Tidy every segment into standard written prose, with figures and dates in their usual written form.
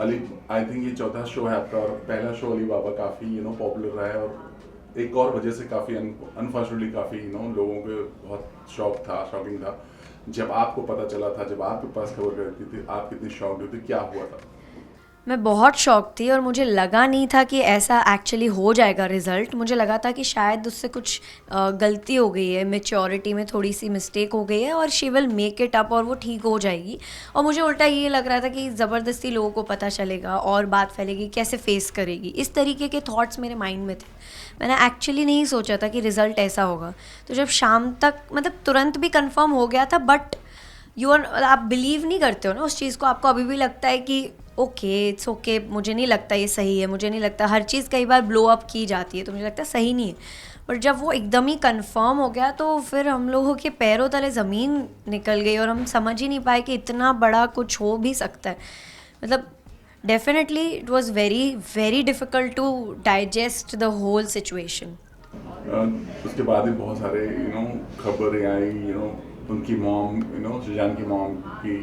Ali, I think ये चौथा show है आपका, और पहला शो अली बाबा काफ़ी पॉपुलर रहा है, और एक और वजह से काफ़ी अनफॉर्चुनेटली काफ़ी लोगों को बहुत शॉकिंग था जब आपको पता चला था, जब आपके पास खबर रहती थी, आप कितनी शॉक्ड हुई थी, क्या हुआ था? मैं बहुत शॉक थी और मुझे लगा नहीं था कि ऐसा एक्चुअली हो जाएगा रिज़ल्ट। मुझे लगा था कि शायद उससे कुछ गलती हो गई है, मैच्योरिटी में थोड़ी सी मिस्टेक हो गई है और she will make it up और वो ठीक हो जाएगी। और मुझे उल्टा ये लग रहा था कि ज़बरदस्ती लोगों को पता चलेगा और बात फैलेगी, कैसे फेस करेगी, इस तरीके के थॉट्स मेरे माइंड में थे। मैंने एक्चुअली नहीं सोचा था कि रिज़ल्ट ऐसा होगा। तो जब शाम तक मतलब तुरंत भी कंफर्म हो गया था, बट आप बिलीव नहीं करते हो ना उस चीज़ को, आपको अभी भी लगता है कि ओके इट्स ओके, मुझे नहीं लगता ये सही है, मुझे नहीं लगता, हर चीज़ कई बार ब्लो अप की जाती है तो मुझे लगता है सही नहीं है। पर जब वो एकदम ही कंफर्म हो गया तो फिर हम लोगों के पैरों तले ज़मीन निकल गई और हम समझ ही नहीं पाए कि इतना बड़ा कुछ हो भी सकता है। मतलब definitely it was very very difficult to digest the whole situation. उसके बाद भी बहुत सारे खबरें आई, उनकी मॉम, सुजान की मॉम की,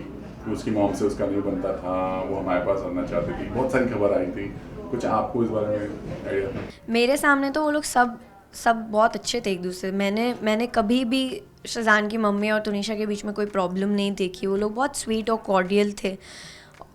कि उसकी मॉम से उसका नहीं बनता था, वो हमारे पास आना चाहती थी, बहुत सारी खबर आई थी। कुछ आपको इस बारे में आइडिया था? मेरे सामने तो वो लोग सब सब बहुत अच्छे थे एक दूसरे। मैंने कभी भी शज़ान की मम्मी और तुनिशा के बीच में कोई प्रॉब्लम नहीं देखी। वो लोग बहुत स्वीट और कॉर्डियल थे।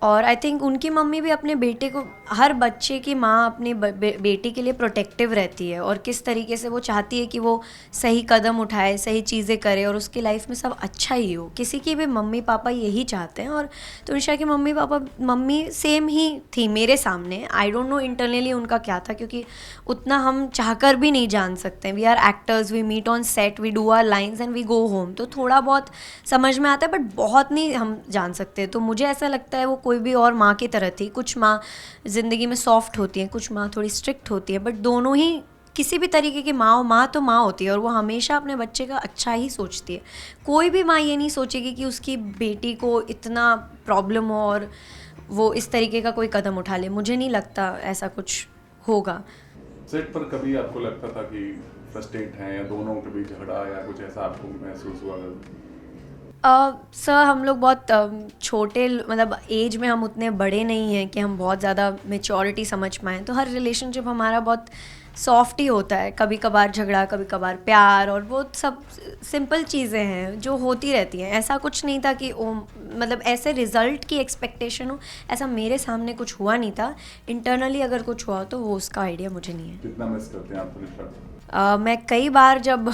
और आई थिंक उनकी मम्मी भी अपने बेटे को, हर बच्चे की माँ अपनी बेटी के लिए प्रोटेक्टिव रहती है और किस तरीके से वो चाहती है कि वो सही कदम उठाए, सही चीज़ें करे और उसकी लाइफ में सब अच्छा ही हो। किसी की भी मम्मी पापा यही चाहते हैं। और तुनिशा के मम्मी पापा, मम्मी सेम ही थी मेरे सामने। आई डोंट नो इंटरनली उनका क्या था, क्योंकि उतना हम चाहकर भी नहीं जान सकते। We are actors, we meet on set, we do our lines and we go home. तो थोड़ा बहुत समझ में आता है बट बहुत नहीं हम जान सकते। तो मुझे ऐसा लगता है वो कोई भी और माँ की तरह थी। कुछ माँ ज़िंदगी में सॉफ्ट होती हैं, कुछ माँ थोड़ी स्ट्रिक्ट होती है, बट दोनों ही किसी भी तरीके की माँ तो माँ होती है और वो हमेशा अपने बच्चे का अच्छा ही सोचती है। कोई भी माँ ये नहीं सोचेगी कि उसकी बेटी को इतना प्रॉब्लम हो और वो इस तरीके का कोई कदम उठा ले। मुझे नहीं लगता ऐसा कुछ होगा। सेट पर कभी आपको लगता था कि फ्रस्ट्रेट हैं, या दोनों के बीच झगड़ा या कुछ ऐसा आपको महसूस हुआ? सर हम लोग बहुत छोटे, मतलब एज में हम उतने बड़े नहीं हैं कि हम बहुत ज़्यादा मेच्योरिटी समझ पाएँ। तो हर रिलेशनशिप हमारा बहुत सॉफ्ट ही होता है। कभी कभार झगड़ा, कभी कभार प्यार, और वो सब सिंपल चीज़ें हैं जो होती रहती हैं। ऐसा कुछ नहीं था कि ओ मतलब ऐसे रिज़ल्ट की एक्सपेक्टेशन हो, ऐसा मेरे सामने कुछ हुआ नहीं था। इंटरनली अगर कुछ हुआ तो वो उसका आइडिया मुझे नहीं है। कितना मिस करते हैं आप तुनिशा? मैं कई बार जब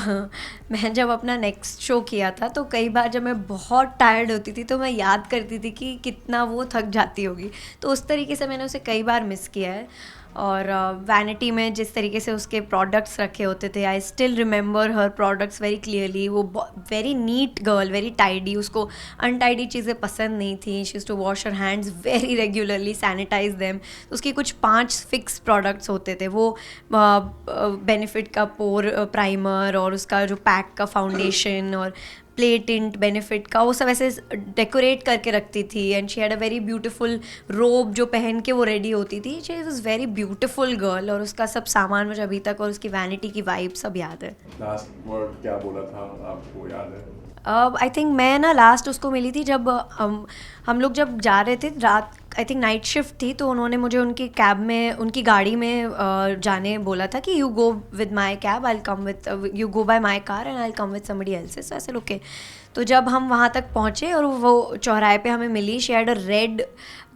मैं जब अपना नेक्स्ट शो किया था तो कई बार जब मैं बहुत टायर्ड होती थी तो मैं याद करती थी कि कितना वो थक जाती होगी। तो उस तरीके से मैंने उसे कई बार मिस किया है। और वैनिटी में जिस तरीके से उसके प्रोडक्ट्स रखे होते थे, I still remember her products very clearly. वो very neat girl, very tidy, उसको अनटाइडी चीज़ें पसंद नहीं थी। She used to wash her hands very regularly, sanitize them. उसके कुछ 5 फिक्स प्रोडक्ट्स होते थे। वो बेनिफिट का पोर प्राइमर और उसका जो पैक का फाउंडेशन और प्ले टिंट बेनिफिट का, वो सब ऐसे डेकोरेट करके रखती थी। And she had a very beautiful रोब जो पहन के वो रेडी होती थी। She was very beautiful girl और उसका सब सामान मुझे अभी तक, और उसकी वैनिटी की वाइब सब याद है। लास्ट वर्ड क्या बोला था आपको याद है? आई थिंक मैं ना लास्ट उसको मिली थी जब हम लोग जब जा रहे थे रात, आई थिंक नाइट शिफ्ट थी, तो उन्होंने मुझे उनकी कैब में, उनकी गाड़ी में जाने बोला था कि you go with my cab, I come with, you go by my car and I come with somebody else's. So ऐसे ओके। तो जब हम वहाँ तक पहुँचे और वो चौराहे पे हमें मिली, शी हैड अ रेड,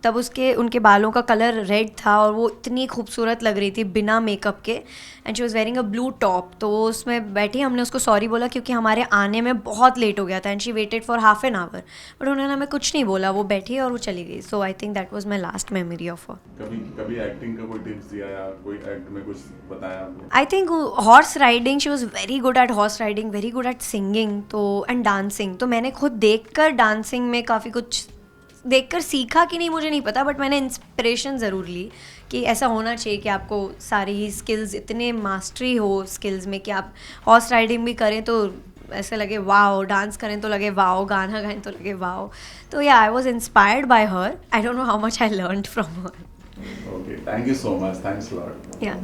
तब उसके उनके बालों का कलर रेड था और वो इतनी खूबसूरत लग रही थी बिना मेकअप के। And she was wearing a blue top. तो वो उसमें बैठी, हमने उसको सॉरी बोला क्योंकि हमारे आने में बहुत लेट हो गया था। And she waited for half an hour, but उन्होंने हमें कुछ नहीं बोला, वो बैठी और वो चली गई। So I think that was my last memory of her. कभी कभी एक्टिंग का कोई टिप्स दिया या कोई एक्ट में कुछ बताया आपको? I think horse riding, she was very good at horse riding, very good at singing तो, एंड डांसिंग। तो मैंने खुद देखकर डांसिंग में काफ़ी कुछ देखकर सीखा कि नहीं मुझे नहीं पता, बट मैंने इंस्पिरेशन ज़रूर ली कि ऐसा होना चाहिए कि आपको सारी स्किल्स, इतने मास्टरी हो स्किल्स में कि आप हॉर्स राइडिंग भी करें तो ऐसे लगे वाओ, डांस करें तो लगे वाओ, गाना गाएं तो लगे वाओ। तो या I was inspired by her. I don't know how much I learned from her. Okay, thank you so much, thanks lot. या